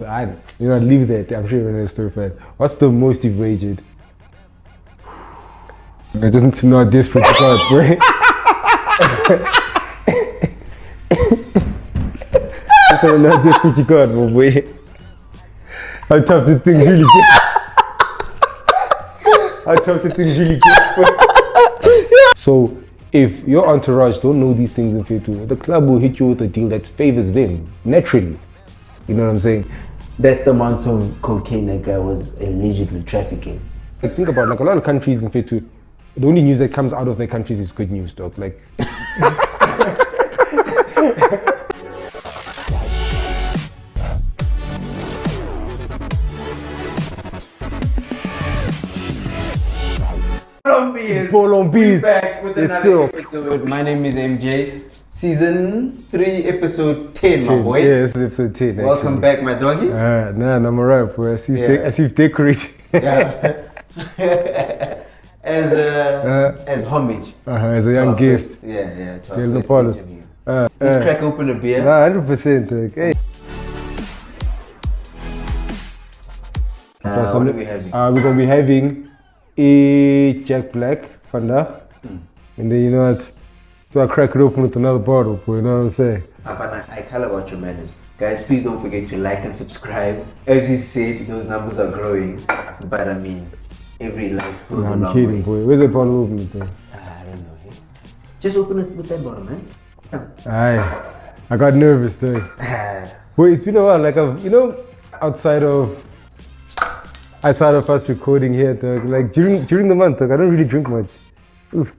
Leave that. I'm sure you're gonna story for it. What's the most you've wagered? I just need to know how desperate you got, bro. Just want to know how desperate you got, boy. How tough the things really get. How tough the things really get. So, if your entourage don't know these things in Fetu, the club will hit you with a deal that favors them naturally. You know what I'm saying? That's the amount of cocaine that guy was allegedly trafficking. Like, think about a lot of countries in Fetu, the only news that comes out of their countries is good news, dog. Like. We're back with another episode. My name is MJ. Season 3, episode 10, my boy. Yes, episode 10. Welcome back, my doggy. I'm alright, bro. As if decorating. Yeah. as homage. As a young guest. To our first interview. Let's crack open a beer. 100%. Hey. What are we having? We're going to be having a Jack Black Fanda. And then, you know what? So I crack it open with another bottle, boy, you know what I'm saying? I care about your manners. Guys, please don't forget to like and subscribe. As we've said, those numbers are growing. But I mean, every like goes a long way. I'm kidding, boy. Where's the bottle opening thing? I don't know. Eh? Just open it with that bottle, man. Aye. I got nervous, though. Boy, it's been a while. Like, outside of us recording here, dog, like during the month, dog, I don't really drink much. Oof,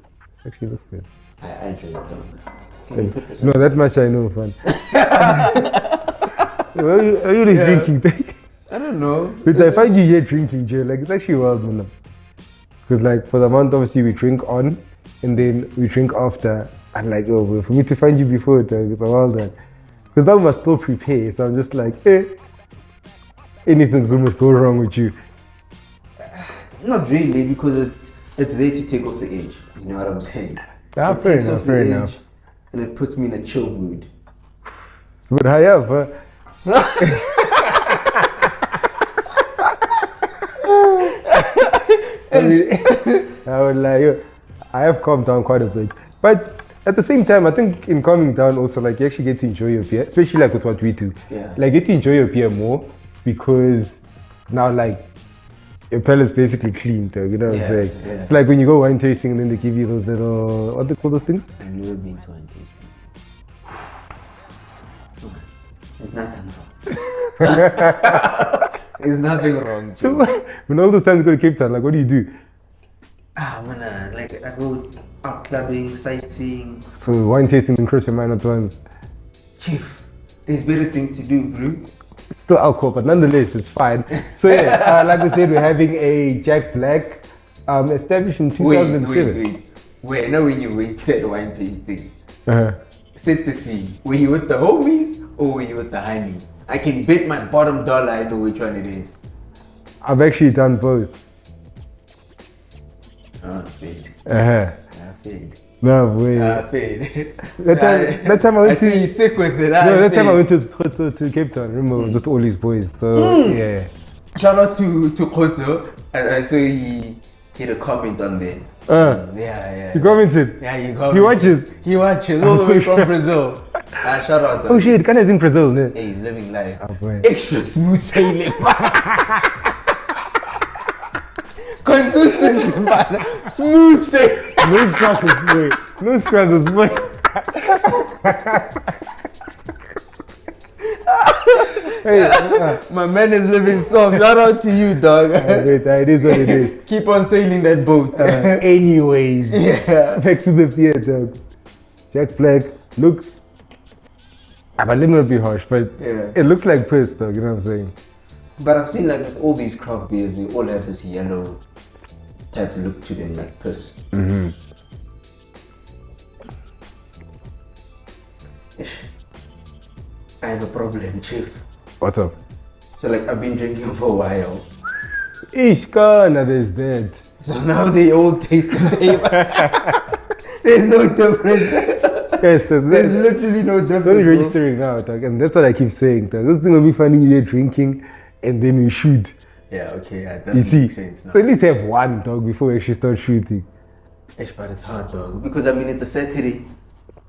actually looks good. I drink, dog. Can you put this No, that much I know, fam. Are you really drinking, dog? I don't know. But I find you here drinking, Joe. Like, it's actually wild, man. Because, like, for the month, obviously, we drink on, and then we drink after. And, like, oh, for me to find you before, dog, it's a wild one. Because now we must still prepare, so I'm just like, anything good must go wrong with you. Not really, because it's there to take off the edge. You know what I'm saying? It takes off the edge, and it puts me in a chill mood. So, but high up, huh? I would like, I have calmed down quite a bit. But at the same time, I think in calming down also, like, you actually get to enjoy your beer, especially like with what we do. Yeah. Like, you get to enjoy your beer more because now, like, your palate's basically clean, though, you know what I'm saying? Yeah. It's like when you go wine tasting and then they give you those little, what do they call those things? I've never been to wine tasting. There's nothing wrong. There's nothing wrong. So, when all those times you go to Cape Town, like, what do you do? Man, like, I go out clubbing, sightseeing. So wine tasting and cross your mind at once. Chief, there's better things to do, bro. It's still alcohol, but nonetheless, it's fine. So yeah, like I said, we're having a Jack Black, established in 2007. Wait, now when you went to that wine tasting, set the scene. Were you with the homies or were you with the honey? I can bet my bottom dollar I know which one it is. I've actually done both. I paid. I paid. No way. I paid. That time I went see you sick with it. That time I went to Cape Town. Remember, I was with all these boys. So yeah. Shout out to Koto. I saw he hit a comment on there. Yeah. He commented. Yeah, he commented. He watches. All the way from Brazil. Shout out. Oh shit, Ghana's in Brazil. Yeah. Hey, he's living life. Oh, extra smooth sailing. Consistent, man. Smooth sailing. No struggles, boy. No struggles, boy. My man is living soft. Shout out to you, dog. Wait, it is what it is. Keep on sailing that boat. Anyways, back to the beer, dog. Jack Black looks, let me not be harsh, but it looks like piss, dog. You know what I'm saying? But I've seen, like, with all these craft beers, they all have this yellow type look to them, like piss. I have a problem, Chief. What's up? So, like, I've been drinking for a while. Ishkana, there's that. So now they all taste the same. There's no difference. Yes, so There's literally no difference. it's only bro. registering now, dog, and that's what I keep saying, dog. This thing will be funny, you're drinking, and then we shoot. Yeah, okay, that You doesn't see? make sense now. So at least have one, dog, before we actually start shooting. But it's hard, dog. Because I mean, it's a Saturday.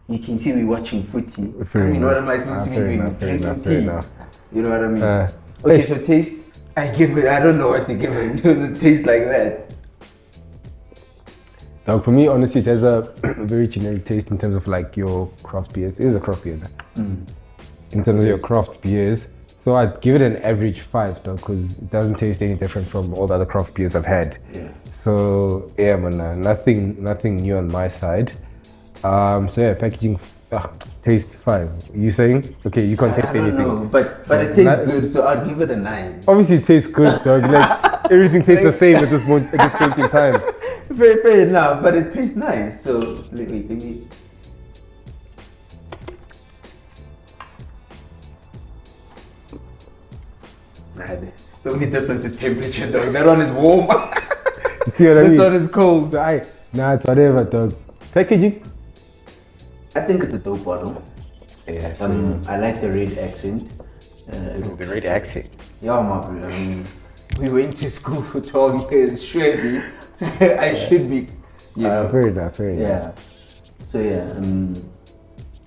You can see me watching footy. Fair I mean, what enough. am I supposed to be Fair doing? enough, fair Drinking enough, fair tea. enough. You know what I mean? Hey. Okay, so taste. I give it. I don't know what to give it. It doesn't taste like that. Dog, for me, honestly, it has a very generic taste in terms of like your craft beers. It is a craft beer, in terms of your craft beers. So I'd give it an average 5, dog, because it doesn't taste any different from all the other craft beers I've had. Yeah. So yeah, man, nothing new on my side. So yeah, packaging, taste 5. You saying? Okay, you can't taste I don't anything. know, but So it tastes that- good, so I'd give it a 9. Obviously, it tastes good, dog. Like everything tastes the same at this point, at this point in time. Fair enough, but it tastes nice. So let me. Nah, the only difference is temperature, dog. That one is warm. You see what I mean? This one is cold. Nah, it's whatever, dog. Packaging? I think it's a dope bottle. Yes. I like the red accent. the red accent. Yeah, my bro. I mean, we went to school for 12 years. Surely, I should be. You know. Fair enough, fair enough. Yeah. So yeah,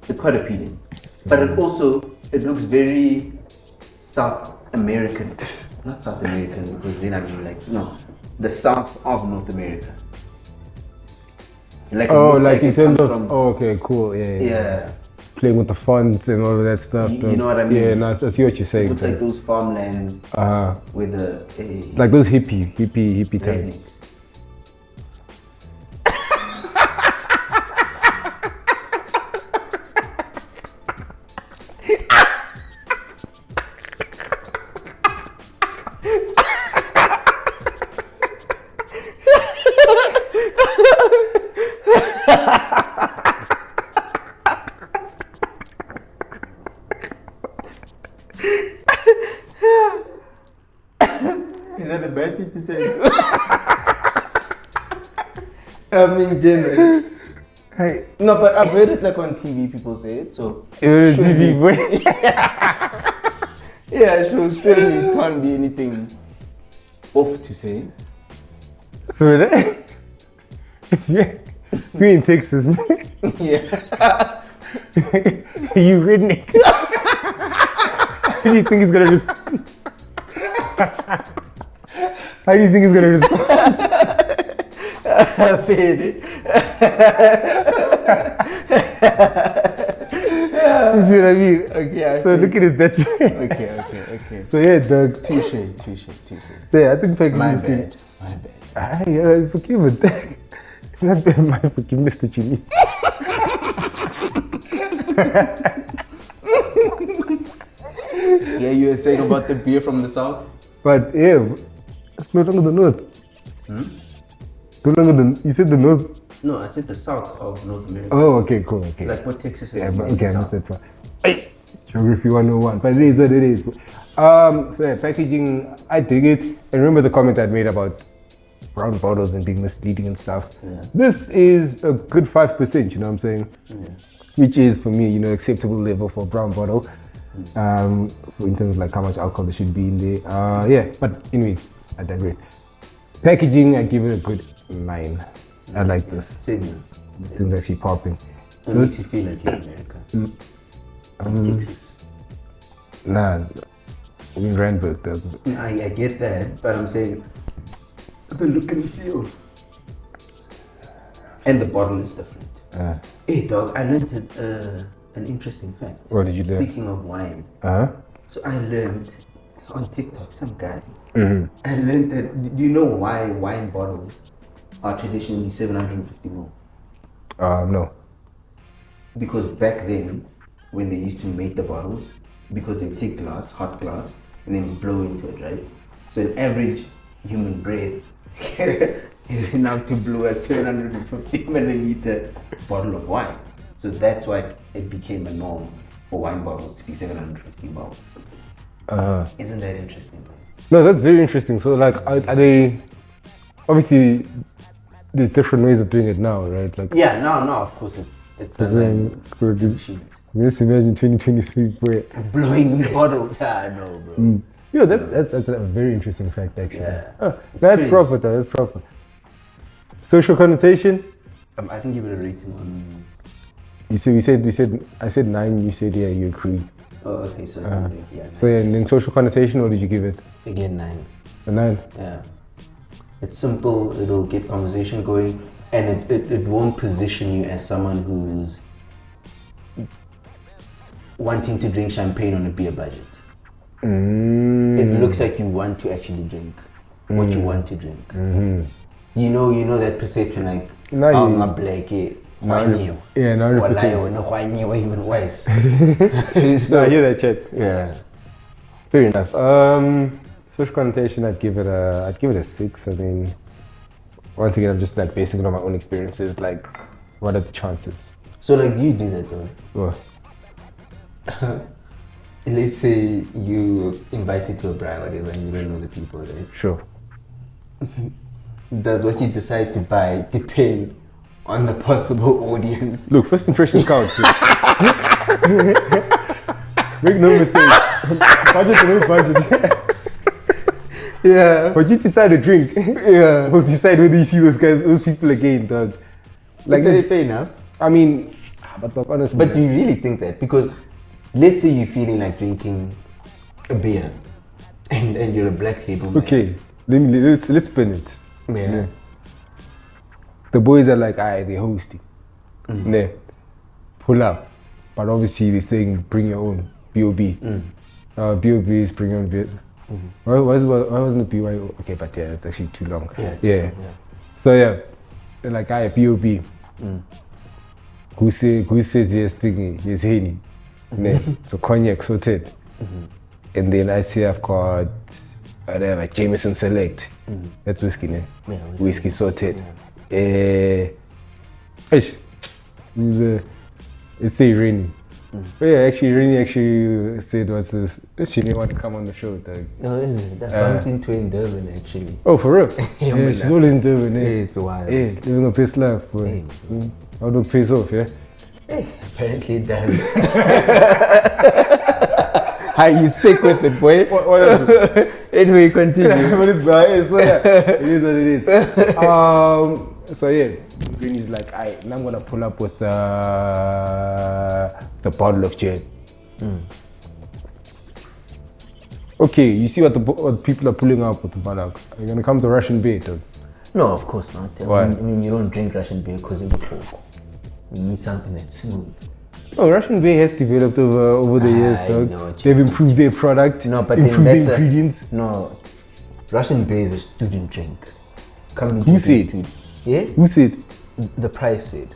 it's quite appealing, but it looks very South American. Not South American because then I mean like no, the South of North America. Like it looks like in it terms comes of, from, okay, cool, yeah. yeah. Playing with the fonts and all of that stuff. You dog. know what I mean? Yeah, no, I see what you're saying. It looks like those farmlands uh, with like those hippie types. rednecks. Is that a bad thing to say? I mean, generally. Hey, No, but I've heard it like on TV, people say it, so. you're a surely- TV boy. Yeah, so surely it can't be anything off to say. So that, yeah, we in Texas. Yeah. You redneck. How do you think he's gonna respond? How do you think he's gonna respond? Fade. You see what I mean? Okay, I So feel- look at it that way. Okay. So yeah, dog. Touche. So yeah, I think packaging. My is bad. Yeah, forgive it. It's not my forgiveness that you need. Yeah, you were saying about the beer from the south? But yeah, it's no longer the north. No longer the. You said the north. No, I said the south of North America. Oh, okay, cool, okay. Like what Texas is. Yeah, but in okay, the I south. missed that part. Hey, Geography 101, but it is what it is. So yeah, packaging, I dig it. And remember the comment I made about brown bottles and being misleading and stuff. Yeah. This is a good 5%, you know what I'm saying? Yeah. Which is for me, acceptable level for a brown bottle. In terms of like how much alcohol there should be in there. Yeah, but anyways, I digress. Packaging, I give it a good 9. I like this. Same here. This thing's actually popping. It makes you feel like you're in America. Texas. Nah, I mean Randburg though. I get that, but I'm saying the look and feel. And the bottle is different. Hey dog, I learned an interesting fact. What did you learn? Speaking of wine, Uh-huh. so I learned on TikTok, some guy, Mm-hmm. I learned that, do you know why wine bottles are traditionally 750 ml? No. Because back then, when they used to make the bottles, because they take glass, hot glass, and then blow into it, right? So an average human breath is enough to blow a 750 milliliter bottle of wine. So that's why it became a norm for wine bottles to be 750 ml. Isn't that interesting, man? No, that's very interesting. So like, are they, obviously, there's different ways of doing it now, right? Like, Yeah, now of course It's the line. Machines. Just imagine 2023, boy. Blowing bottles. No, bro. Yeah, that's a very interesting fact, actually. Yeah. Oh, that's crazy. proper, though. That's proper. Social connotation. I think you would have rated on. I said 9. You said yeah, you agree. Oh, okay. So it's yeah. So yeah, and then social connotation. What did you give it? Again, 9. A 9. Yeah. It's simple. It'll get conversation going, and it won't position you as someone who's wanting to drink champagne on a beer budget. It looks like you want to actually drink what you want to drink. You know that perception, like, I'm a black, Yeah, 100%. or even worse. No, I hear that chat. Yeah. Fair enough. Social connotation, I'd give it a 6. I mean, once again, I'm just like basing it on my own experiences. Like, what are the chances? So, like, do you do that, though? Well, Let's say you invited to a bride or whatever, and you don't know the people, right? sure. Does what you decide to buy depend on the possible audience? Look, first impressions count. Make no mistake. Budget or no budget. Yeah. But you decide to drink. Yeah. We'll decide whether you see those people again, dog. Like, fair enough. I mean, but look, honestly. But do you really think that? Because let's say you're feeling like drinking a beer, and you're a black table man. Okay, let's spin it. Yeah. The boys are like, they're hosting. Nah, pull up. But obviously they're saying bring your own B.O.B. B.O.B. is bring your own beers. Why wasn't it BYO? Okay, but yeah, it's actually too long. Yeah. So yeah, they're like, B.O.B. Who says yes thingy, yes Henny. Nah, so cognac sorted. And then I say I've got whatever, Jameson Select. That's whiskey, ne? Yeah, whiskey sorted. It's say Rainy. But yeah, actually, Rainy said what's this? She didn't want to come on the show, dog. No, is it? That bumped into in Durban, actually. Oh, for real? Yeah, she's always in Durban, eh? Yeah, it's wild. Yeah, living a piss life, boy. How do pays off, yeah? Hey, apparently it does. How you sick with it, boy? What Anyway, continue. But it's bad, so yeah, it is what it is. So yeah, Greeny's like, now I'm gonna pull up with the bottle of gin. Okay, you see what people are pulling up with the bottle. Are you gonna come to Russian beer, dog? No, of course not. Why? I mean, you don't drink Russian beer because of the coke. You need something that's smooth. No, Russian beer has developed over the years, dog. know, They've improved their product, No, but improved then the that's ingredients. No, Russian beer is a student drink. Who said? Yeah? Who said? The price said.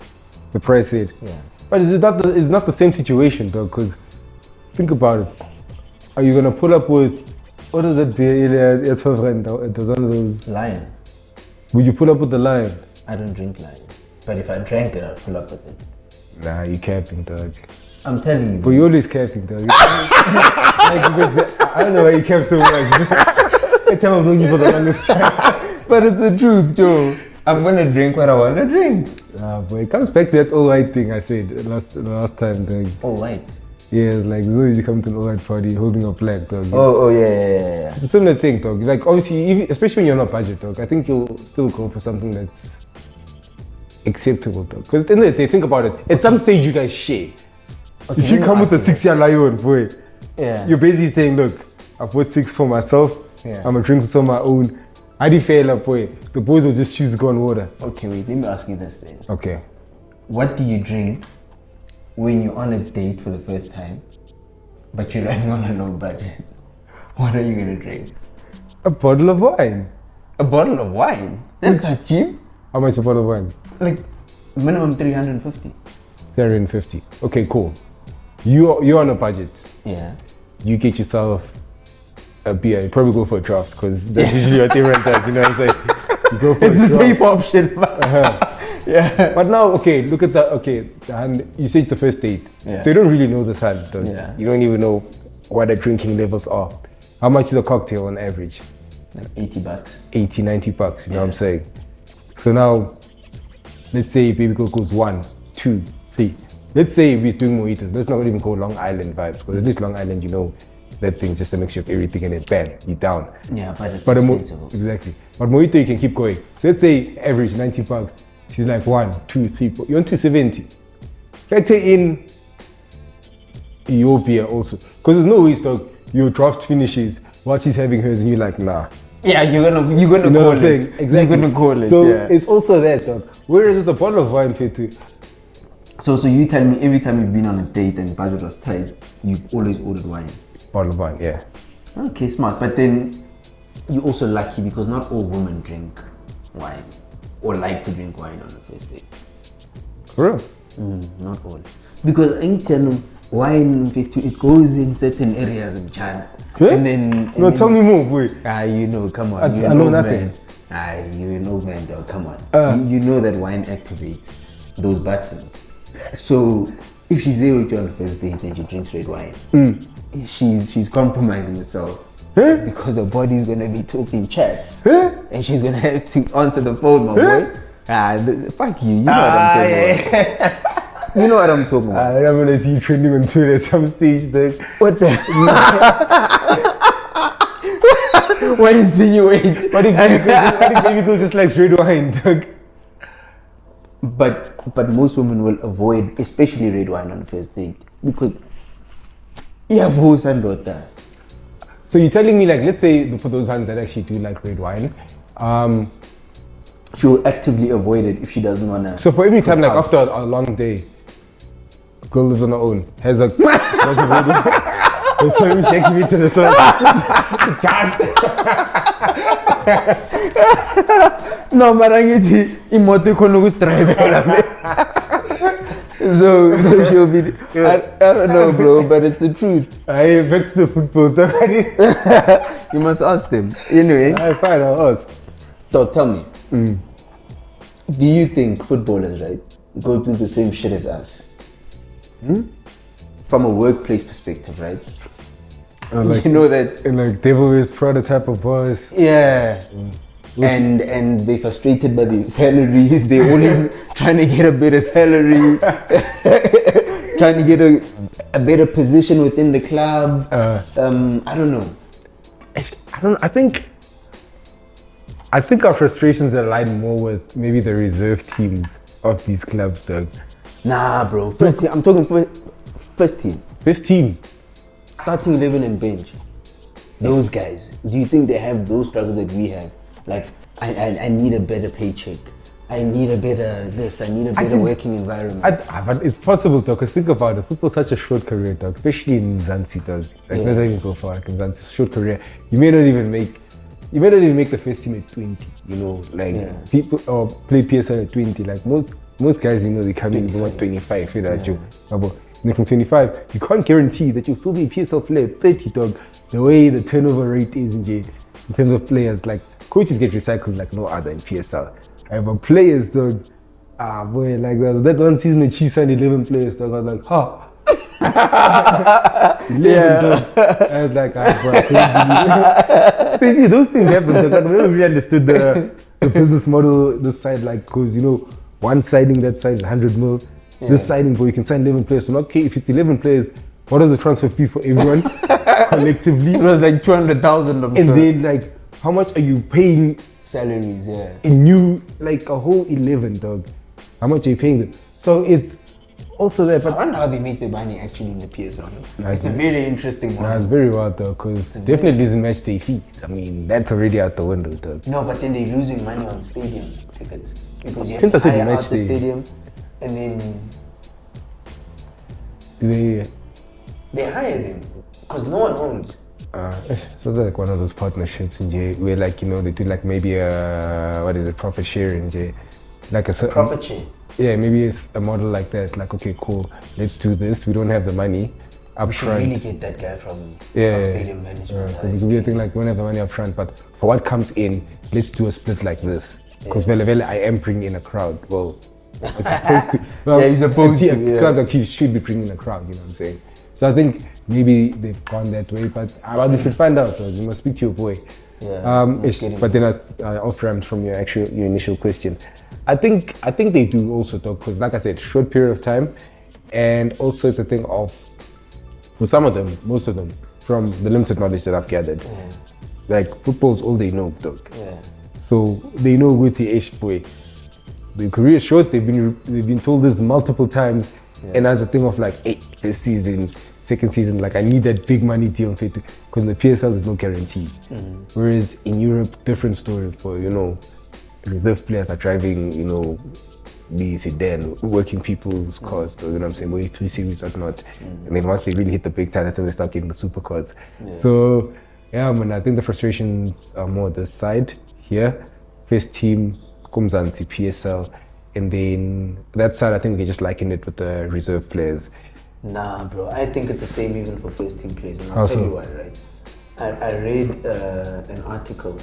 The price said. Yeah. But it's not the same situation, though, because think about it. Are you gonna pull up with what is that beer? It's for rent. It was one of those. Lion. Would you pull up with the Lion? I don't drink Lion. But if I drank it, I'd pull up with it. Nah, you capping, dog. I'm telling you. But you always capping, dog. I don't know why you cap so much. I tell I've known you for the longest time. But it's the truth, Joe. I'm gonna drink what I want to drink. But it comes back to that all white thing I said last time, dog. All white. Yeah, it's like as you come to an all white party holding a flag, dog. Oh yeah. It's a similar thing, dog. Like obviously, especially when you're on a budget, dog, I think you'll still go for something that's acceptable, dog. Because at the end of the day, think about it. At some stage, you guys share. Okay, If you come with a 6-year Lion, boy, Yeah. you're basically saying, look, I bought 6 for myself. Yeah. I'm gonna drink some of my own. How do you feel, boy? The boys will just choose to go on water. Okay, wait. Let me ask you this then. Okay. What do you drink when you're on a date for the first time, but you're running on a low budget? What are you gonna drink? A bottle of wine. A bottle of wine? That's not cheap. How much a bottle of wine? Like minimum 350. 350. Okay, cool. You're on a budget. Yeah. You get yourself a beer. You probably go for a draft because that's usually what everyone does. You know what I'm saying? You go for It's a a draft. safe option. Yeah. But now, okay, look at that. Okay, and you say it's the first date, Yeah. so you don't really know the son. Yeah. You don't even know what the drinking levels are. How much is a cocktail on average? Like $80. 80, 90 bucks. You know what I'm saying? So now, let's say baby girl goes 1, 2, See, let's say we're doing mojitos. Let's not even go Long Island vibes, because at least Long Island, you know, that thing's just a mixture of everything, and then bam, you're down. Yeah, but it's But expensive. exactly. But mojito, you can keep going. So let's say average $90. She's like 1, 2, 3, 4. You're on 270. Factor in your beer also, because there's no way, dog. Your draft finishes while she's having hers, and you're like, nah. Yeah, you're gonna You know call what I'm saying? it. Exactly. You're gonna call it. So yeah. it's also that, dog. Whereas with a bottle of wine, Petu, So you tell me every time you've been on a date and budget was tight, you've always ordered wine. bottle of wine, yeah. Okay, smart. But then you're also lucky because not all women drink wine or like to drink wine on the first date. For real? Not all. Because anytime wine, it goes in certain areas in China. Yeah? And then... No, tell me more, boy. You know, come on. I You're an know old nothing. man. You're an old man, dog. Come on. You know that wine activates those buttons. So if she's there with you on the first date and she drinks red wine, she's compromising herself. Huh? Because her body's gonna be talking chats. Huh? And she's gonna have to answer the phone, my boy. Fuck you. You know what I'm talking about. You know what I'm talking about. I'm gonna see you trending on Twitter at some stage, dog. What the? What insinuate? What if baby girl just likes red wine, dog? But most women will avoid, especially red wine on the first date, because you have horse and daughter. So you're telling me, like, let's say for those hands that actually do like red wine, She'll actively avoid it if she doesn't wanna. so for every time, like out. after a long day, girl lives on her own, has a glass of red wine. So you shaking me to the sun. No, marangithi imoto ikhona ukustrayivela me. So she'll be. I don't know, bro, but it's the truth. I back to the football. You must ask them. Anyway, I fine, I'll ask. so tell me, do you think footballers, right, go through the same shit as us? From a workplace perspective, right? Like, You know that. in like Devil Wears Prada type of boys. Yeah. And they're frustrated by the salaries. They're only trying to get a better salary, trying to get a better position within the club. I don't know. I think our frustrations align more with maybe the reserve teams of these clubs, though. Nah, bro. First team. I'm talking first team. First team. Starting 11 and bench. Those guys. Do you think they have those struggles that we have? Like, I need a better paycheck. I need a better this. I need a better working environment. But it's possible, though, because think about it. Football's such a short career, dog, especially in Zanzi, dog. Like, let's not even go far. Like, in Zanzi's short career, you may not even make the first team at 20, you know, like people or play PSL at 20. Like most guys, you know, they come in about 25, you know, and then from 25, you can't guarantee that you'll still be a PSL player at 30, dog. The way the turnover rate is in terms of players, like coaches get recycled like no other in PSL. But players, dog, boy, like that one season the Chiefs signed 11 players, dog. I was like, ha. 11, dog. I was like, bro, I couldn't believe it. So you see, those things happen. Dog. I've never really understood the business model this side, like, because, you know, one signing that side is 100 mil. This signing, boy, you can sign 11 players. So, okay, if it's 11 players, what is the transfer fee for everyone collectively? It was like 200,000, I'm sure. And then, like, how much are you paying Salaries, yeah. in new, like a whole 11, dog? How much are you paying them? So it's also there, I but wonder how they make their money actually in the PSL. Nah, It's a very interesting one. it's very wild, though, because definitely doesn't match their fees. I mean, that's already out the window, dog. No, but then they're losing money on stadium tickets because you have Since to I said hire match out the day. stadium, and then Do they hire them because no one owns. so they're like one of those partnerships in J where, like, you know, they do like maybe a profit share in J, like a certain Profit share. Yeah, maybe it's a model like that. Like, okay, cool, let's do this. We don't have the money up We should front. really get that guy from stadium management. Because it could be a thing like we don't have the money up front, but for what comes in, let's do a split like this. Because Vele, I am bringing in a crowd. Well, it's supposed to. Well, Yeah, you're supposed to, A yeah. club like Chiefs should be bringing in a crowd. You know what I'm saying? So I think maybe they've gone that way, but we should find out. Though. You must speak to your boy. Yeah, let's get him. But then off ramps from your initial question. I think they do also, though, because like I said, short period of time, And also it's a thing of, for some of them, most of them, from the limited knowledge that I've gathered, like football's all they know, dog. So they know with the H boy. The career is short, they've been told this multiple times, and as a thing of like, hey, this season, second season, like I need that big money deal because in the PSL there's no guarantees. Whereas in Europe, different story for, reserve players are driving, the sedan, working people's cars, you know what I'm saying, way 3 series or not. And then once they really hit the big time, that's when they start getting the supercars. So yeah, man, I think the frustrations are more this side here. First team, Kumzansi, PSL, and then that side, I think we can just liken it with the reserve players. Nah, bro, I think it's the same even for first team players, and I'll tell you why, right? I read an article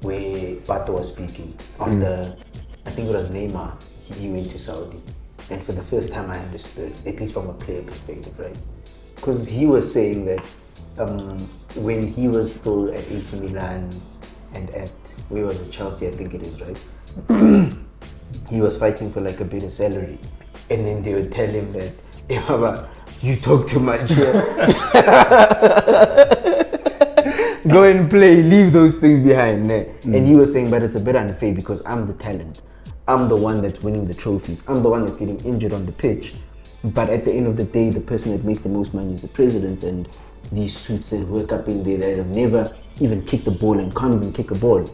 where Pato was speaking after, I think it was Neymar, he went to Saudi. And for the first time I understood, at least from a player perspective, right? Because he was saying that when he was still at AC Milan and at, where was it, Chelsea, I think it is, right? He was fighting for like a better salary. And then they would tell him that, hey, Baba, you talk too much here. Go and play, leave those things behind. And he was saying, but it's a bit unfair because I'm the talent. I'm the one that's winning the trophies. I'm the one that's getting injured on the pitch. But at the end of the day, the person that makes the most money is the president, and these suits that work up in there that have never even kicked a ball and can't even kick a ball.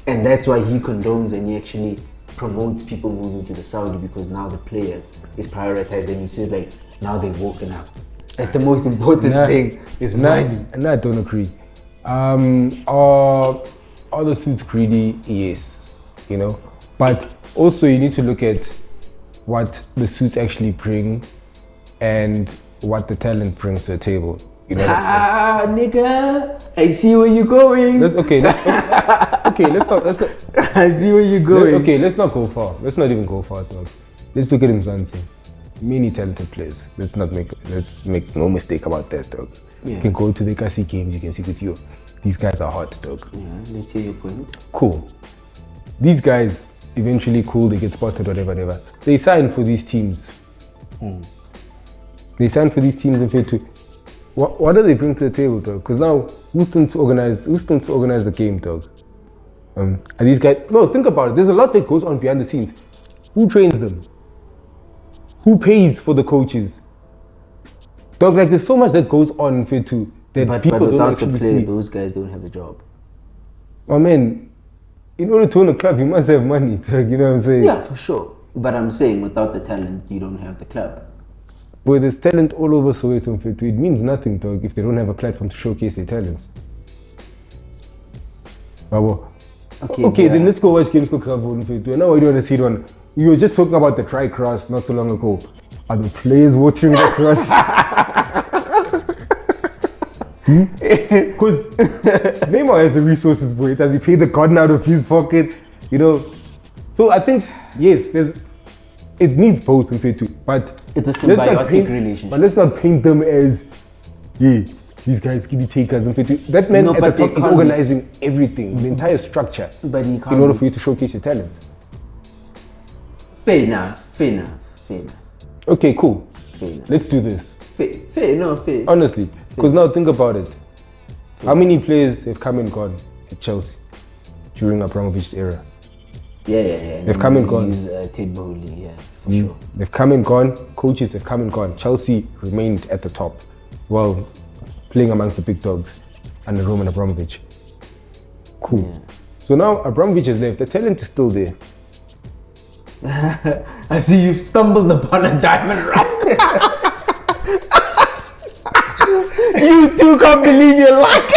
And that's why he condones and he actually promotes people moving to the Saudi, because now the player is prioritized, and he says like, now they've woken up. Like the most important thing is money. And I don't agree. Are the suits greedy? Yes, but also you need to look at what the suits actually bring and what the talent brings to the table. Nigga, I see where you're going. Let's not. I see where you're going. Let's not go far. Let's not even go far, dog. Let's look at Mzansi. Many talented players. Let's make no mistake about that, dog. You can go to the Kasi games, you can see with you. These guys are hot, dog. Yeah, let's hear your point. Cool. These guys, eventually they get spotted, whatever. They sign for these teams. They sign for these teams and fail to. What do they bring to the table, dog? Because now, who's going to organize the game, dog? Are these guys? No, think about it. There's a lot that goes on behind the scenes. Who trains them? Who pays for the coaches? Dog, like there's so much that goes on that people but don't without actually the player, see. those guys don't have a job. My man, in order to own a club, you must have money, dog, you know what I'm saying? Yeah, for sure. But I'm saying without the talent, you don't have the club. Boy, there's talent all over Soweto. It means nothing, dog, if they don't have a platform to showcase their talents. Okay, then let's go watch games for Kravo. Now I don't want to see it on. We were just talking about the dry grass not so long ago. Are the players watering the grass? Because Neymar has the resources, boy. Does he pay the cotton out of his pocket? So I think, yes, it needs both too. But it's a symbiotic relationship. But let's not paint them as, these guys give you takers and that man at the top is organizing everything, the entire structure, but he can't in order for you to showcase your talents. Fair enough. Okay, cool. Fair enough. Let's do this. Fair. Honestly, because now think about it. How many players have come and gone at Chelsea during Abramovich's era? Yeah. They've come and gone. Ted Bowley, for sure. They've come and gone. Coaches have come and gone. Chelsea remained at the top. Well, playing amongst the big dogs under Roman Abramovich. Cool. Yeah. So now Abramovich has left. The talent is still there. I see you stumbled upon a diamond rough. You two can't believe your luck.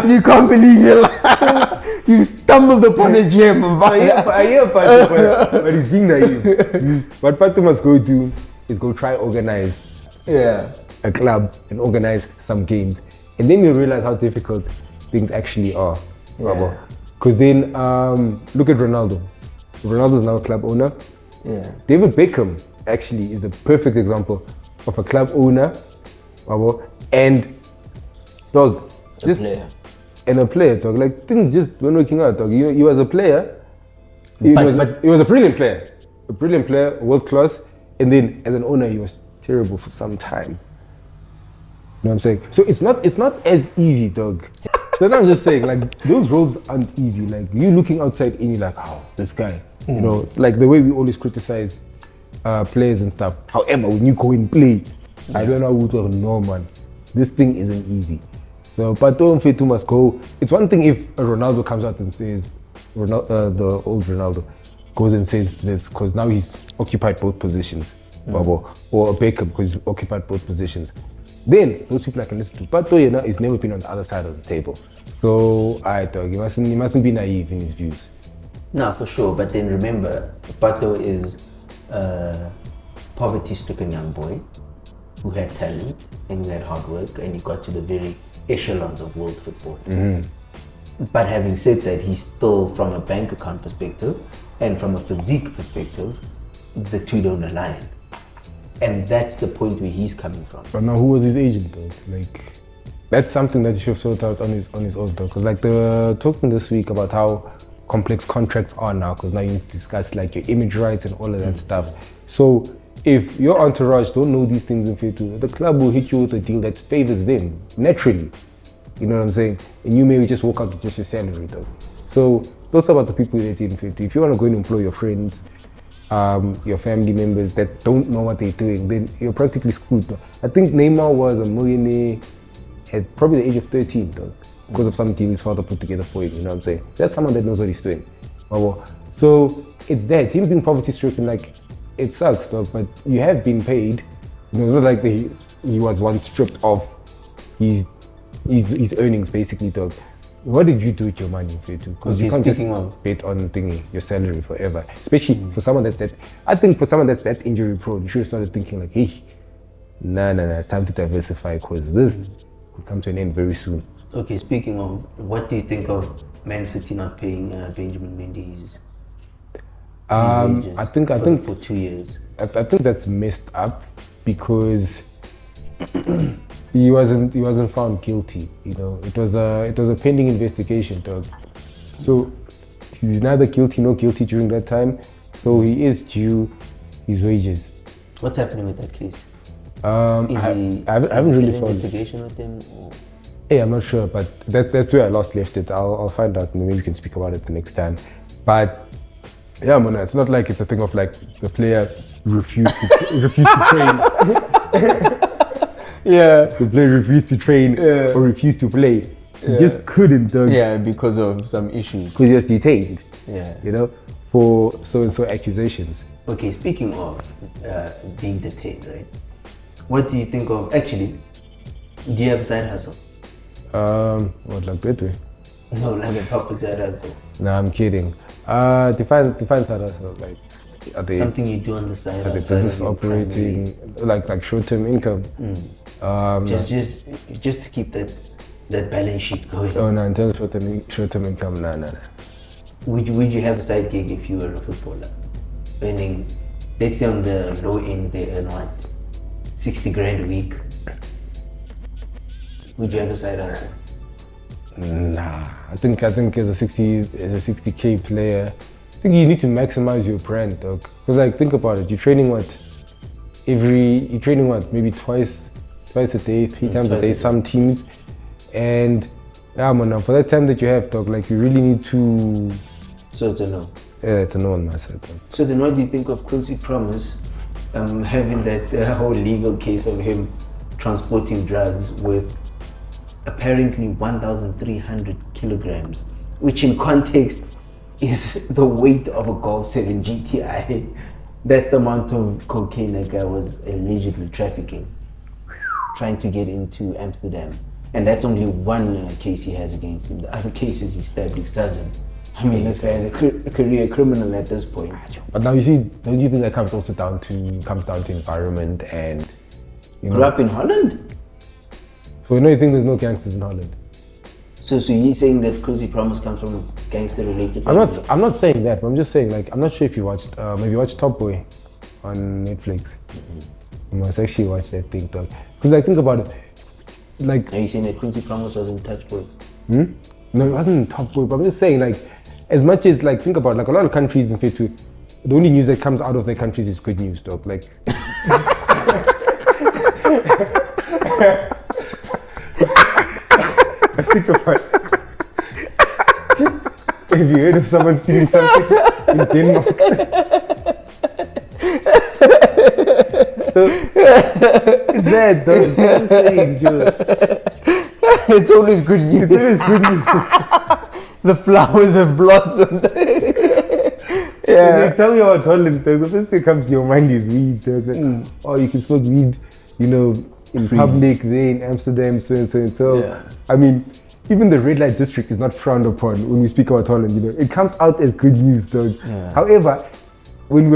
You can't believe your luck. You stumbled upon a gem. I hear Patu, but he's being naive. What Patu must go do is go try organize a club and organize some games. And then you realize how difficult things actually are. Because then, look at Ronaldo. Ronaldo is now a club owner. Yeah. David Beckham actually is the perfect example of a club owner. And dog, just player. and a player, dog. Like things just weren't working out, dog. You as a player, he But- was a brilliant player, world class, and then as an owner, he was terrible for some time. You know what I'm saying? So it's not as easy, dog. So I'm just saying, like those roles aren't easy. Like you looking outside and you're like, oh, this guy. You know, it's like the way we always criticize players and stuff. However, when you go and play, I don't know what to no man. This thing isn't easy. So Pato Mfetu must go. It's one thing if Ronaldo comes out and says, the old Ronaldo goes and says this because now he's occupied both positions. Or Beckham because he's occupied both positions. Then those people I can listen to. Pato, you know, he's never been on the other side of the table. So I thought you mustn't be naive in his views. No, for sure. But then remember, Pato is a poverty-stricken young boy who had talent and who had hard work, and he got to the very echelons of world football. But having said that, he's still, from a bank account perspective and from a physique perspective, the two don't align. And that's the point where he's coming from. But now, who was his agent though? Like, that's something that he should have sorted out on his own though. Because like they were talking this week about how complex contracts are now. Because now you need to discuss like your image rights and all of that stuff. So if your entourage don't know these things in Fetu, the club will hit you with a deal that favors them naturally. You know what I'm saying? And you may just walk out with just your salary though. So it's also about the people that you're in Fetu. If you want to go and employ your friends, your family members that don't know what they're doing, then you're practically screwed. I think Neymar was a millionaire at probably the age of 13 though, because of some deal his father put together for him, you know what I'm saying? That's someone that knows what he's doing. So it's that, him being poverty stricken, like, it sucks dog, but you have been paid. You know, it's not like he was once stripped of his earnings basically dog. What did you do with your money, Fetu? Because you can't just bet on your salary forever. Especially for someone that's that. I think for someone that's that injury prone, you should have started thinking like, hey, nah, it's time to diversify because this could come to an end very soon. Okay, speaking of, what do you think of Man City not paying Benjamin Mendy's wages? I think for 2 years. I think that's messed up because he wasn't found guilty. You know, it was a pending investigation, dog. So he's neither guilty nor guilty during that time. So he is due his wages. What's happening with that case? I haven't really found investigation with them. Or? Hey, I'm not sure, but that's where I last left it. I'll find out and maybe we can speak about it the next time. But yeah, man, it's not like it's a thing of like the player refused to train. Yeah, the player refused to train or refused to play. He just couldn't, dog. Yeah, because of some issues. Because he was detained. Yeah. You know, for so accusations. Okay, speaking of being detained, right? What do you think of, actually, do you have a side hustle? What, like that way? No, like a proper side hustle. No, I'm kidding. Define side hustle, like, are they something you do on the side? Are the business operating, like short-term income? Just to keep that balance sheet going. Oh no, in terms of short-term income, no. Would you have a side gig if you were a footballer? Earning, let's say on the low end they earn what? 60 grand a week. Would you have a side hustle? Nah, I think as a 60K player, I think you need to maximize your brand, dog. Because like, think about it, you're training maybe twice a day, 3 times a day, some teams. And yeah, man, for that time that you have, dog, like you really need to. So it's a no. Yeah, it's a no on my side, dog. So then what do you think of Quincy Promise having that whole legal case of him transporting drugs with apparently 1,300 kilograms, which in context is the weight of a Golf 7 GTI. That's the amount of cocaine that guy was allegedly trafficking, trying to get into Amsterdam. And that's only one case he has against him. The other case is he stabbed his cousin. I mean, this guy is a career criminal at this point. But now you see, don't you think that comes down to environment and, you know? Grew up in Holland? So you think there's no gangsters in Holland? So you're saying that Quincy Promise comes from a gangster-related family? I'm not saying that, but I'm just saying, like, I'm not sure if you watched, maybe you watched Top Boy on Netflix. You must actually watch that thing, dog. Because like, think about it, like... Are you saying that Quincy Promise was in touch with? No, it wasn't Top Boy, but I'm just saying, like, as much as, like, think about, like, a lot of countries in Fetu, the only news that comes out of their countries is good news, dog. Like, think about have you heard of someone stealing something in Denmark? So, it's that, dog. It's just saying, Joe. It's always good news. It's always good news. The flowers have blossomed. Yeah. Like, tell me about Holland, dog. The first thing comes to your mind is weed, dog. Like, oh, you can smoke weed, you know, in public, there in Amsterdam, so and so and so. Yeah. I mean, even the red light district is not frowned upon when we speak about Holland, you know. It comes out as good news, dog. Yeah. However, when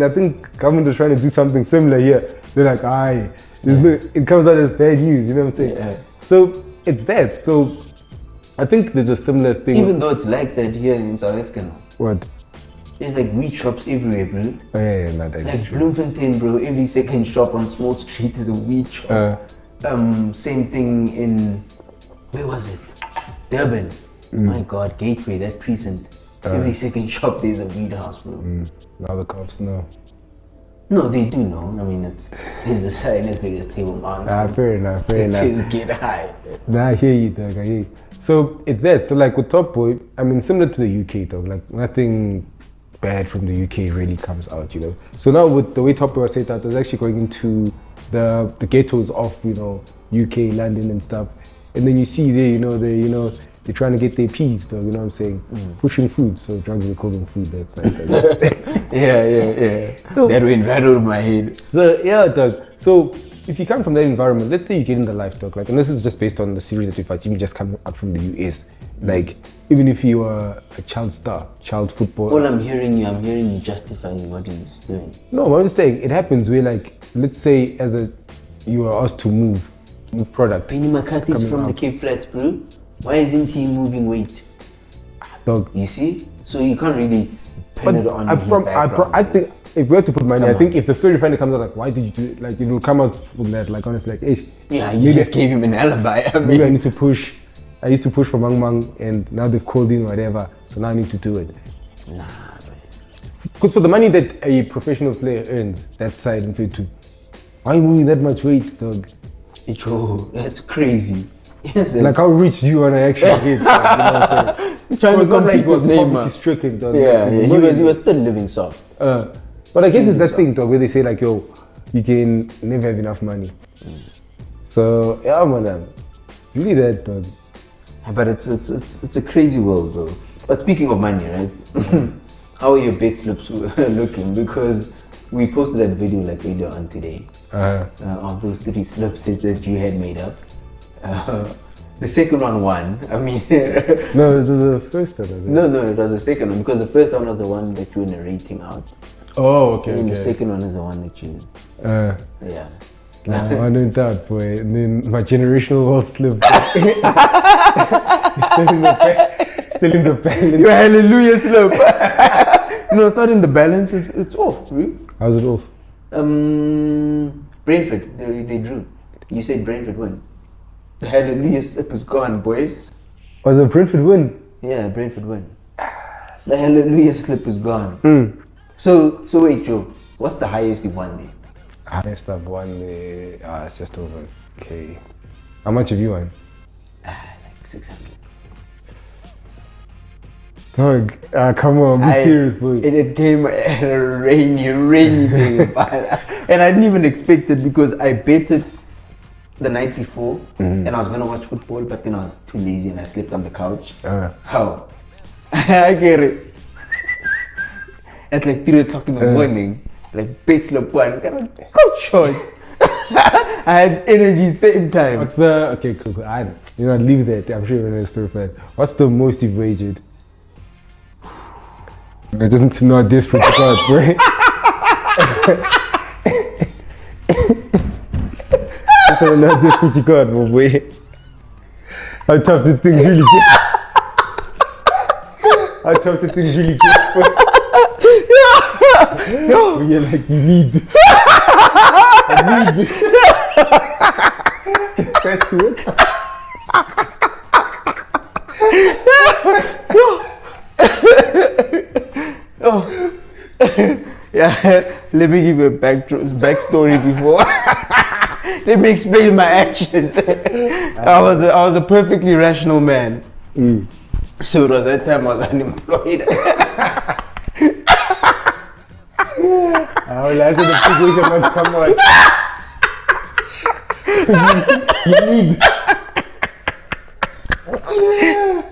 I think government was trying to do something similar here, they're like, aye, it comes out as bad news, you know what I'm saying? Yeah. So it's that. So I think there's a similar thing. Even though it's like that here in South Africa now. What? There's like weed shops everywhere, bro. Oh, yeah, no, that's Like true. Bloemfontein, bro. Every second shop on Small Street is a weed shop. Same thing in, where was it? Durban. My God, Gateway, that precinct. Every second shop there's a weed house, bro. Now the cops know. No, they do know. I mean, there's a sign as big as Table Mountain. Fair enough. It says get high. Nah, I hear you, dog. I hear you. So it's that. So like with Top Boy, I mean, similar to the UK, dog. Like nothing bad from the UK really comes out, you know. So now with the way Top Boy was set out, it was actually going into the ghettos of, you know, UK, London and stuff. And then you see there, they're trying to get their peas, dog, you know what I'm saying? Pushing food, so drugs we call them food, that's like Yeah. So, that went right over my head. So yeah, dog. So if you come from that environment, let's say you get in the life, dog, like, and this is just based on the series that we've watched, you just come out from the US. Like, even if you are a child star, child football. All I'm hearing you justifying what he's doing. No, I'm just saying, it happens where, like, let's say you are asked to move product. Penny McCarthy's from the Cape Flats, bro. Why isn't he moving weight? Dog. You see? So you can't really pin it on his background. I think if we have to put money, I think if the story finally comes out, like, why did you do it? Like, it will come out from that, like, honestly, like, hey, yeah, you just gave him an alibi. Maybe I need to push. I used to push for Mang Mang, and now they've called in whatever, so now I need to do it. Nah, man. Because for the money that a professional player earns, that side in Fetu, why are you moving that much weight, dog? That's crazy. Yes, like, how rich do you want to actually get? Like, you know what I'm saying? Trying to compete with Neymar. Stricken, dog. Yeah, he was still living soft. But I guess it's that thing, dog, where they say, like, yo, you can never have enough money. So yeah, man, it's really that, dog. But it's a crazy world, bro. But speaking of money, right? How are your bet slips looking? Because we posted that video like earlier on today of those 3 slips that you had made up. The second one won. I mean, no, this is the first one. No, it was the second one because the first one was the one that you were narrating out. Oh, okay. And the second one is the one that you. Yeah. No, I don't doubt, boy. And then my generational wealth slipped. Still in the balance. Your hallelujah slip. No, it's not in the balance. It's off, bro. How's it off? Brentford. They drew. You said Brentford win. The hallelujah slip is gone, boy. Was the Brentford win? Yeah, Brentford win. The hallelujah slip is gone. So wait, Joe. What's the highest you won there? Highest I've won it's just over. Okay. How much have you won? Like 600. Dog, come on, be serious, boy. It came at a rainy day. And I didn't even expect it because I betted the night before and I was going to watch football, but then I was too lazy and I slept on the couch. How? I get it. At like 3 o'clock in the morning, like bet slip one, go short. I had energy same time. What's the, okay, cool. Leave that. I'm sure you're going to story for that. What's the most you've wagered? I just need to know how desperate you got, bro. I don't know how desperate you got, boy. How tough the things really get. How tough the things really get, boy. Yo. You're like, you need this. I need this. That's to it. Let me give you a backstory before. Let me explain my actions. I was a perfectly rational man. So it was that time I was unemployed. Oh, that's the situation must come on.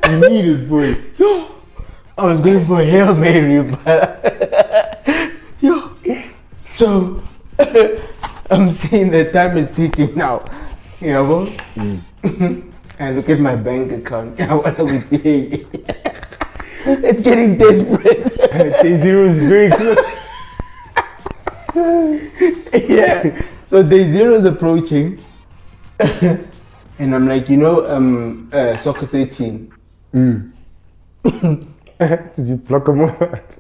You need it, boy. Yo, I was going for a Hail Mary, but yo, so I'm seeing the time is ticking now. You know, I look at my bank account. I want to say, it's getting desperate. Day zero is very close. Yeah. So day zero is approaching, and I'm like, soccer 13. Did you block them all?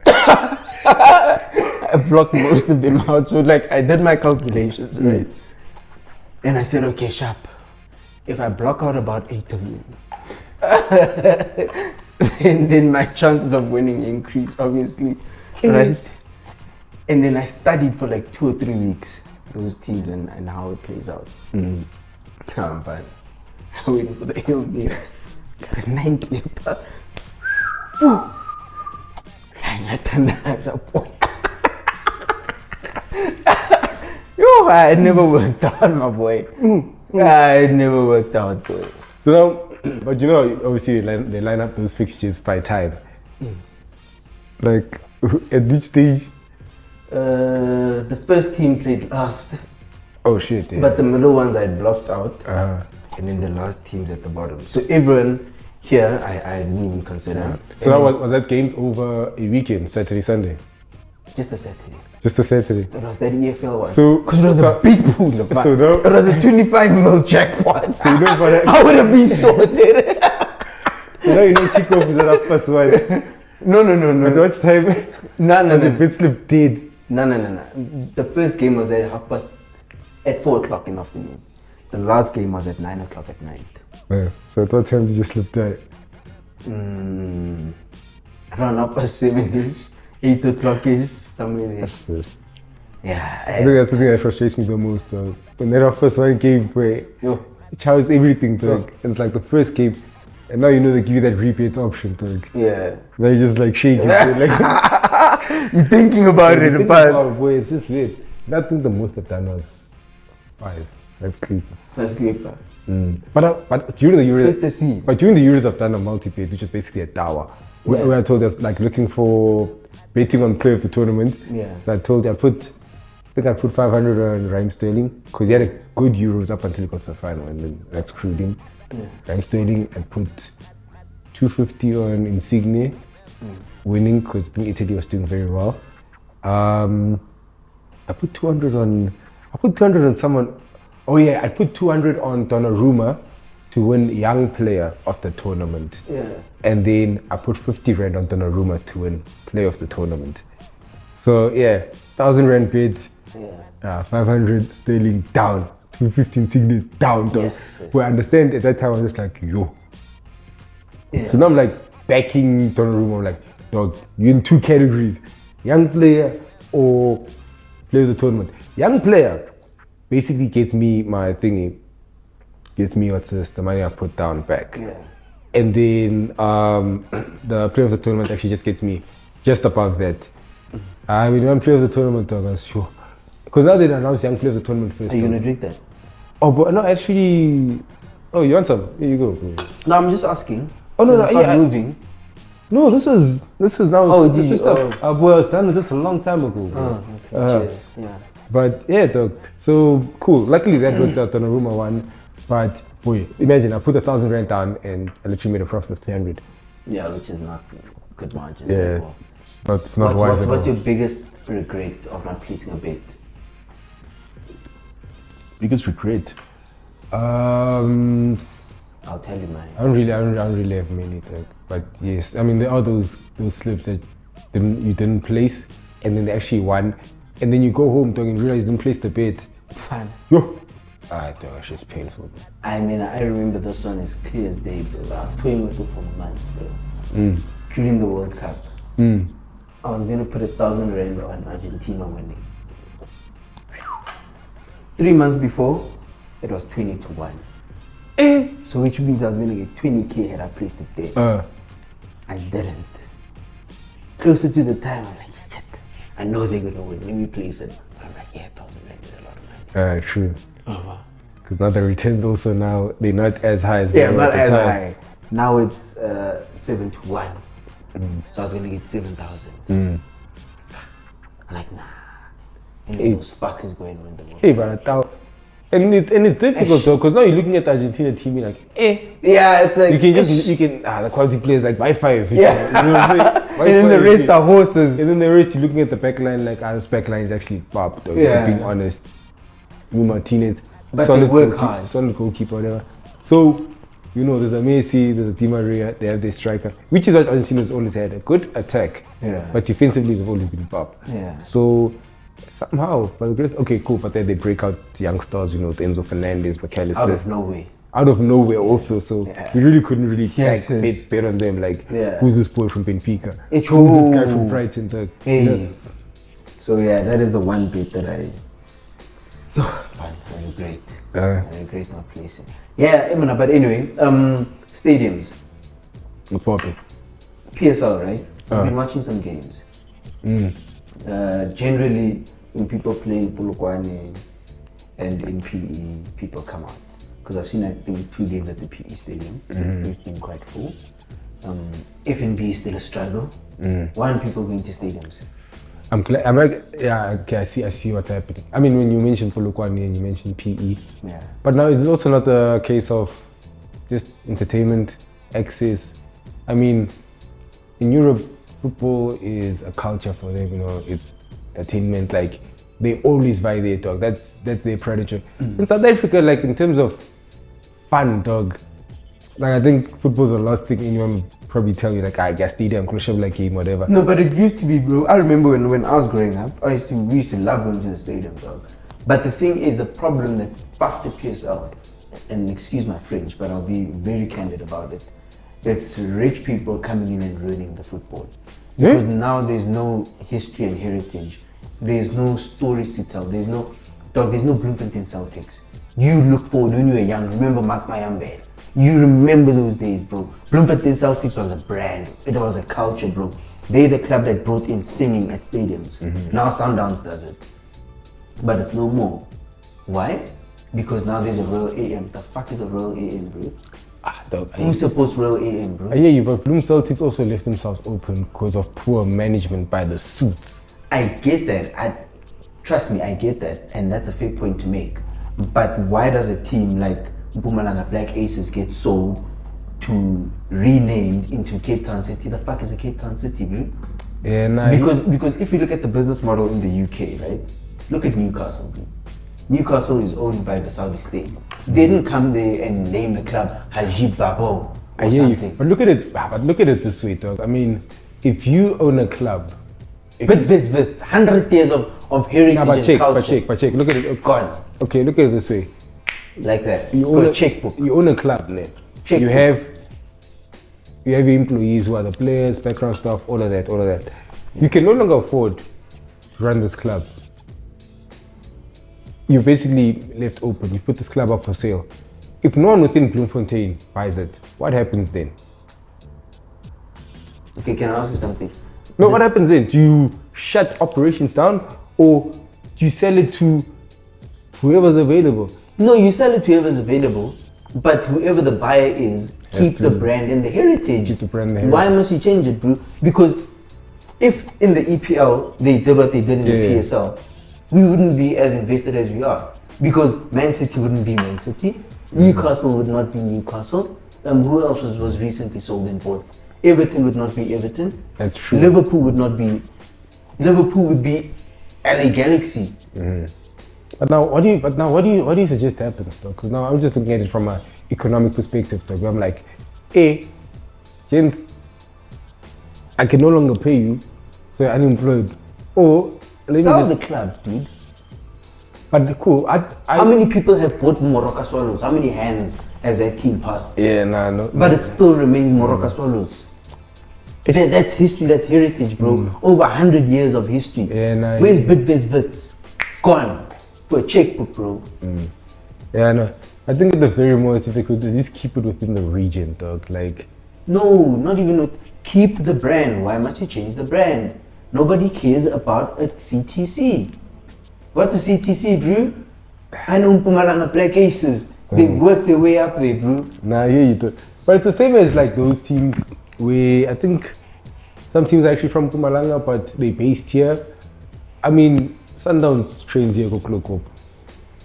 I blocked most of them out. So like I did my calculations, right? And I said, okay, sharp. If I block out about 8 of them, and then my chances of winning increase, obviously, right? And then I studied for like 2 or 3 weeks, those teams and how it plays out. Now I'm fine. I went for the Hail Mary. Got 90. I turned as a point. Yo, I never worked out, my boy. I never worked out, boy. So now, but you know, obviously they line up those fixtures by time. Like, at which stage? The first team played last, Oh shit, yeah. but the middle ones I blocked out, Uh-huh. and then the last team's at the bottom. So everyone here, I didn't even consider. So that was that games over a weekend, Saturday, Sunday? Just a Saturday. Just a Saturday. It was that EFL one. So- because it was so- a big pool of so now- it was a 25 mil jackpot. So you know for that- I would have been sorted. So now you know kickoff is at half past one. No. At what time? No. The bit slip dead. No. The first game was at 4 o'clock in the afternoon. The last game was at 9 o'clock at night. Yeah. So at what time did you slip die? Around 7-ish, 8 o'clock-ish, somewhere there. Yeah. I think that's the thing that frustrates me the most, though. When they're first one game where Yo. it chows everything, dog. It's like the first game, and now you know they give you that repeat option, dog. Yeah. Now you just like shake it. Like, You're thinking about it, but boy, it's just weird. I think the most I've done was 5 clip. first clipper. But during the Euros, Set the scene. But during the Euros, I've done a multi-bet, which is basically a tower. Yeah. Where I told us like looking for betting on player of the tournament. Yeah. So I told you I think I put 500 on Raheem Sterling because he had a good Euros up until he got to the final, and then that screwed him. Yeah. Raheem Sterling, I put 250 on Insigne, winning because I think Italy was doing very well. I put 200 on someone. Oh yeah, I put 200 on Donnarumma to win young player of the tournament. Yeah. And then I put 50 rand on Donnarumma to win player of the tournament. So yeah, 1,000 rand bid, Yeah. 500 Sterling down, 250 Insigne down. Yes. Well, I understand at that time I was just like, yo. Yeah. So now I'm like backing Donnarumma. I'm like, dog, you're in 2 categories: young player or player of the tournament. Young player basically gets me my thingy, gets me the money I put down back. Yeah. And then the player of the tournament actually just gets me just above that. I mean, one player of the tournament, dog, I was sure. Because now they announced young player of the tournament first. Are you dog. gonna drink that? Oh, but no, actually. Oh, you want some? Here you go. Bro. No, I'm just asking. Oh, no, Does it no, start yeah, moving. No, this is now. Oh, this did is you? Oh. boy, I was done with this a long time ago. Bro. Okay. Cheers. Yeah. But yeah, dog. So cool. Luckily that worked out on a rumor one. But boy, imagine I put 1,000 rand down and I literally made a profit of 300. Yeah, which is not good margins Yeah, at all. it's not wise at all. What's your biggest regret of not placing a bet? Biggest regret? I'll tell you mine. I don't really have many, dog. But yes, I mean there are those slips that you didn't place, and then they actually won, and then you go home, dog, and realize you didn't place the bet. Fun. Yo, dog, it's just painful. Bro. I mean, I remember this one as clear as day, bro. I was toying with it for months, bro. During the World Cup. I was gonna put 1,000 rand on Argentina winning. 3 months before, it was 20-1. So which means I was gonna get 20k had I placed it there. I didn't. Closer to the time, I'm like, shit, I know they're gonna win. Let me place it. I'm like, yeah, 1,000 rand is a lot of money. True. Because now the returns also now, they're not as high as Yeah, they were not at the as time. high. Now it's 7-1. So I was gonna get 7,000. I'm like, nah. And then those fuckers go and win the World Hey, Cup. but I thought, and it's difficult though, because now you're looking at the Argentina team, you're like, Yeah, it's like the quality players like by 5. Yeah. You know what I'm saying? and then the rest are horses. And then the rest, you're looking at the back line, like, this back line is actually pop, though, Yeah. being honest. New Martinez, But they work hard. solid goalkeeper, whatever. So, you know, there's a Messi, there's a Di Maria, they have their striker, which is what Argentina's always had, a good attack. Yeah. But defensively, they've always been pop. Yeah. So, somehow, but the great, okay, cool, but then they break out the young stars, you know, the Enzo Fernandez, McAllister. Out of nowhere. Out of nowhere also, so Yeah. we really couldn't really Yes, like, yes. bet on them, like, Yeah. who's this boy from Benfica? It's Who's this guy who? from Brighton? The, Hey. you know, So yeah, that is the one bit that I regret. I regret not placing. Yeah, Emma, but anyway, stadiums. no problem. PSL, right? I've been watching some games. Mm. Generally, when people play in Polokwane and in PE, people come out. Because I've seen, I think, 2 games at the PE stadium. It's been quite full. F&B is still a struggle. Why aren't people going to stadiums? I'm glad. I'm like, yeah, okay. I see what's happening. I mean, when you mentioned Polokwane and you mentioned PE, Yeah. but now it's also not a case of just entertainment access. I mean, in Europe, football is a culture for them. You know, it's entertainment. Like they always buy their dog. That's their predator. In South Africa, like in terms of fun, dog. Like I think football's the last thing anyone would probably tell you. Like, I guess stadium, crucial like game, whatever. No, but it used to be, bro. I remember when I was growing up, we used to love going to the stadium, dog. But the thing is, the problem that fucked the PSL, and excuse my French, but I'll be very candid about it. It's rich people coming in and ruining the football. Because now there's no history and heritage. There's no stories to tell. There's no Bloemfontein Celtics. You look forward when you were young. Remember Mark Mayambe? You remember those days, bro. Bloemfontein Celtics was a brand. It was a culture, bro. They're the club that brought in singing at stadiums. Now Sundowns does it. But it's no more. Why? Because now there's a Royal AM. The fuck is a Royal AM, bro? Dog, Who supports Royal AM, bro? I hear you, but Bloom Celtics also left themselves open because of poor management by the suits. I get that. Trust me, I get that. And that's a fair point to make. But why does a team like Mpumalanga Black Aces get sold to renamed into Cape Town City? The fuck is a Cape Town City, bro? Yeah, nah. Because if you look at the business model in the UK, right? Look at Newcastle, bro. Newcastle is owned by the Saudi state. They didn't come there and name the club Haji Babo I or hear something. you, but look at it. But look at it this way, dog. I mean, if you own a club, But this 100 years of heritage nah, but and check, culture but check. Look at it. gone Okay, look at it this way. like that. You For own a checkbook. You own a club, ne? Checkbook. You have your employees who are the players, background stuff, all of that. You can no longer afford to run this club. You're basically left open. You put this club up for sale. If no one within Bloemfontein buys it, what happens then? Okay, can I ask you something? No, what happens then? Do you shut operations down or do you sell it to whoever's available? No, you sell it to whoever's available, but whoever the buyer is, keep the brand and the heritage. Keep the brand and the Why must you change it, bro? Because if in the EPL they did what they did in the PSL, we wouldn't be as invested as we are. Because Man City wouldn't be Man City, Newcastle would not be Newcastle, who else was recently sold and bought? Everton would not be Everton. That's true. Liverpool would not be. Liverpool would be LA Galaxy. But now, what do you suggest happens, though? Because now I'm just looking at it from an economic perspective, though. I'm like, gents, I can no longer pay you, so you're unemployed. Or let Sell me the club, dude. But cool. How many people have bought Moroka Swallows? How many hands has that team passed? Yeah, nah, no. But it still remains Moroka Swallows. That's history, that's heritage, bro. Over 100 years of history. Yeah, nah, Where's yeah. Bidvest Wits? Gone. For a checkbook, bro. Yeah, no. I think at the very most, if they could at least keep it within the region, dog. Like, No, not even with. Keep the brand. Why must you change the brand? Nobody cares about a CTC. What's a CTC, bro? I know Mpumalanga Black Aces. They work their way up there, bro. nah, yeah, you do. But it's the same as like those teams where I think some teams are actually from Pumalanga, but they based here. I mean, Sundowns trains here, go Klokop.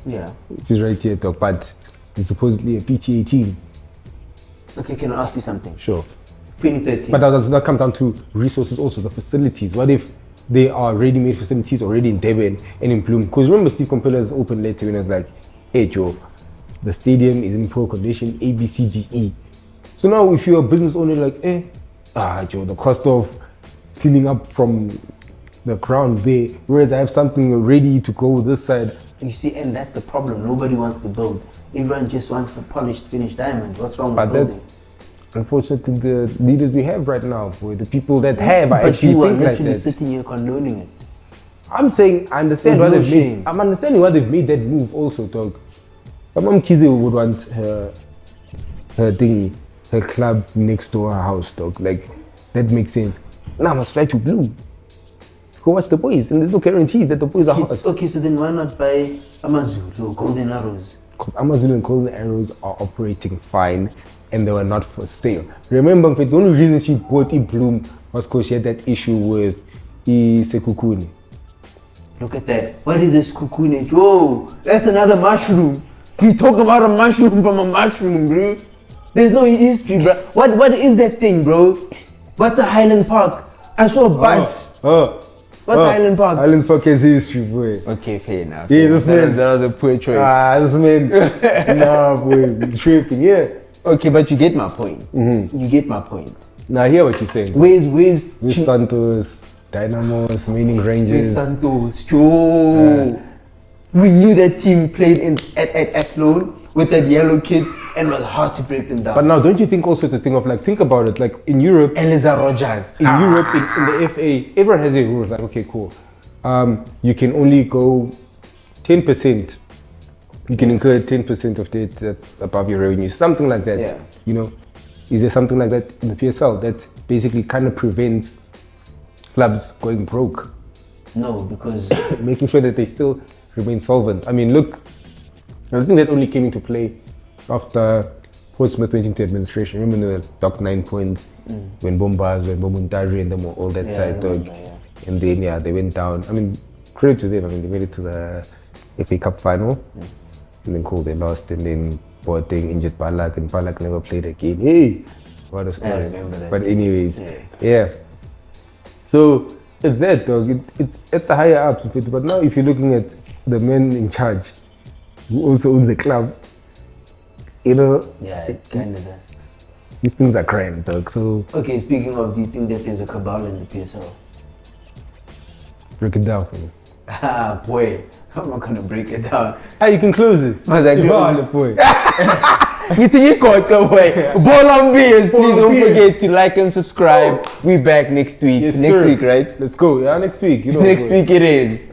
Yeah. It is right here, dog. But it's supposedly a PTA team. Okay, can I ask you something? Sure. 2013. But that does not come down to resources, also the facilities. What if they are ready-made facilities already in Durban and in Bloem? Because remember, Steve Compella's open letter when it's like, hey, Joe, the stadium is in poor condition, A, B, C, D, E. So now if you're a business owner, like, Joe, the cost of cleaning up from the ground there, whereas I have something ready to go this side. You see, and that's the problem. Nobody wants to build. Everyone just wants the polished, finished diamond. What's wrong But with building? that's unfortunately the leaders we have right now, boy. The people that have, I But actually you are think like literally that. sitting here condoning it. I'm saying I understand why No they've shame. made. I'm understanding why they've made that move also, dog. My mom Kize would want her thingy, her club next to her house, dog. Like that makes sense. Now I must fly to Blue. Go watch the boys, and there's no guarantees that the boys are hot. Okay, so then why not buy Amazulu or Golden Arrows? Because Amazon and Golden Arrows are operating fine, and they were not for sale. Remember, the only reason she bought in Bloom was because she had that issue with Sekukuni. Look at that. What is this cocoon? Whoa, that's another mushroom. We talk about a mushroom from a mushroom, bro. There's no history, bro. What is that thing, bro? What's a Highland Park? I saw a bus. What's Highland Park? Highland Park has history, boy. Okay, fair enough. Yeah, this man. That was a poor choice. This man. Nah, boy, tripping, yeah. Okay, but you get my point. You get my point. Now, I hear what you're saying. Where's With Santos, Dynamos, Meaning Rangers. Santos? Joe. We knew that team played at Athlone with that yellow kid and it was hard to break them down. But now, don't you think also it's a thing of like, think about it, like in Europe, Eliza Rogers. in Europe, in the FA, everyone has their rules. Like, okay, cool. You can only go 10%. You can incur 10% of debt that's above your revenue, something like that. Yeah. You know, is there something like that in the PSL that basically kind of prevents clubs going broke, No, because making sure that they still remain solvent? I mean, look, I think that only came into play after Portsmouth went into administration. Remember the Doc 9 points when Bombas, when Bomuntari and them were all that Yeah, I side dog. remember, yeah. And then, they went down. I mean, credit to them. I mean, they made it to the FA Cup final. And then cool, they lost. And then Boateng injured Balak and Balak never played again. Hey, what a story. I remember that. But anyways, Yeah. yeah. So it's that, dog. It's at the higher ups. But now if you're looking at the man in charge, who also owns the club, you know, yeah, it kind of. these things are crime, dog. So Okay, speaking of, do you think that there's a cabal in the PSL? break it down for me. Ah, boy, I'm not gonna break it down. You can close it. Must I You close are it? the point. You think you got the way? Ball on beers, please Ball on don't beers. forget to like and subscribe. We back next week. Yes, next sir. week, right? Let's go. Yeah, next week. You know, Next boy. week it is.